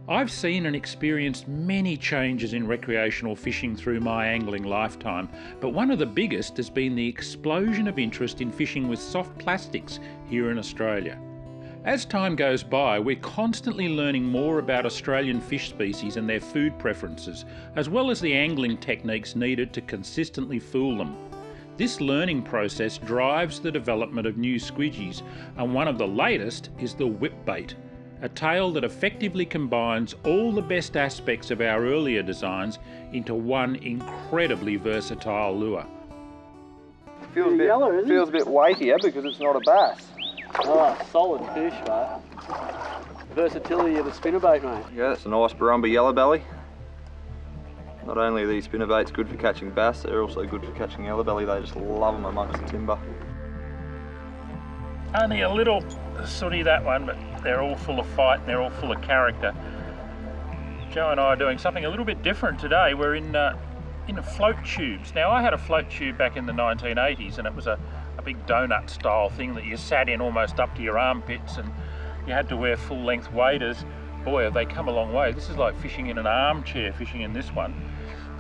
I've seen and experienced many changes in recreational fishing through my angling lifetime, but one of the biggest has been the explosion of interest in fishing with soft plastics here in Australia. As time goes by, we're constantly learning more about Australian fish species and their food preferences, as well as the angling techniques needed to consistently fool them. This learning process drives the development of new squidgies, and one of the latest is the whip bait, a tail that effectively combines all the best aspects of our earlier designs into one incredibly versatile lure. Feels a bit weightier because it's not a bass. Oh, solid fish, mate. Versatility of the spinnerbait, mate. Yeah, it's a nice Barumba yellow belly. Not only are these spinnerbaits good for catching bass, they're also good for catching yellow belly. They just love them amongst the timber. Only a little sooty, that one, but they're all full of fight and they're all full of character. Joe and I are doing something a little bit different today. We're in float tubes. Now, I had a float tube back in the 1980s, and it was a big donut style thing that you sat in almost up to your armpits, and you had to wear full length waders. Boy, have they come a long way. This is like fishing in an armchair, fishing in this one.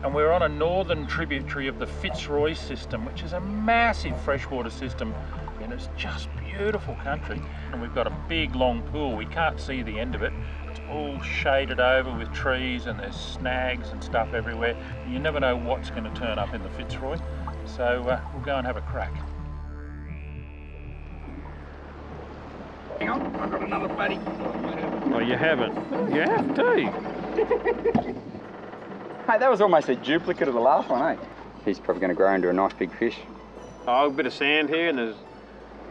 And we're on a northern tributary of the Fitzroy system, which is a massive freshwater system, and it's just beautiful country. And we've got a big long pool. We can't see the end of it. It's all shaded over with trees, and there's snags and stuff everywhere. You never know what's going to turn up in the Fitzroy. So we'll go and have a crack. Hang on, I've got another buddy. Oh, you haven't? You have to. Hey, that was almost a duplicate of the last one, eh? He's probably going to grow into a nice big fish. Oh, a bit of sand here, and there's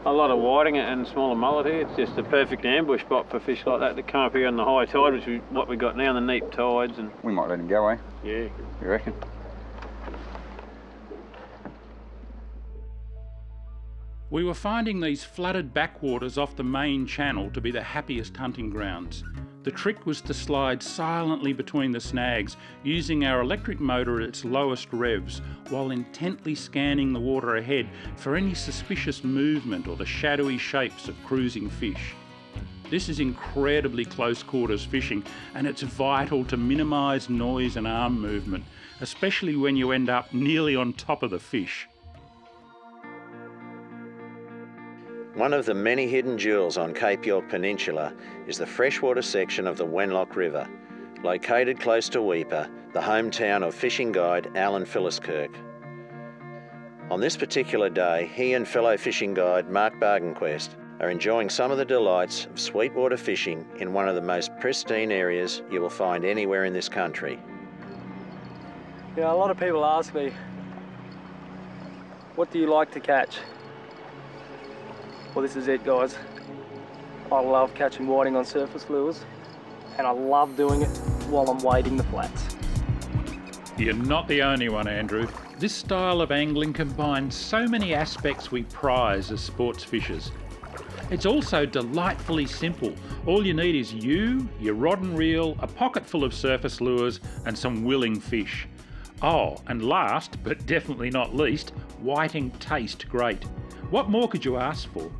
a lot of whiting and smaller mullet here. It's just a perfect ambush spot for fish like that come up here on the high tide, which is what we've got now, the neap tides. And We might let him go, eh? yeah. You reckon? We were finding these flooded backwaters off the main channel to be the happiest hunting grounds. The trick was to slide silently between the snags, using our electric motor at its lowest revs, while intently scanning the water ahead for any suspicious movement or the shadowy shapes of cruising fish. This is incredibly close quarters fishing, and it's vital to minimise noise and arm movement, especially when you end up nearly on top of the fish. One of the many hidden jewels on Cape York Peninsula is the freshwater section of the Wenlock River, located close to Weipa, the hometown of fishing guide Alan Philliskirk. On this particular day, he and fellow fishing guide Mark Bargenquest are enjoying some of the delights of sweetwater fishing in one of the most pristine areas you will find anywhere in this country. Yeah, a lot of people ask me, what do you like to catch? Well, this is it, guys. I love catching whiting on surface lures, and I love doing it while I'm wading the flats. You're not the only one, Andrew. This style of angling combines so many aspects we prize as sports fishers. It's also delightfully simple. All you need is you, your rod and reel, a pocket full of surface lures, and some willing fish. Oh, and last, but definitely not least, whiting taste great. What more could you ask for?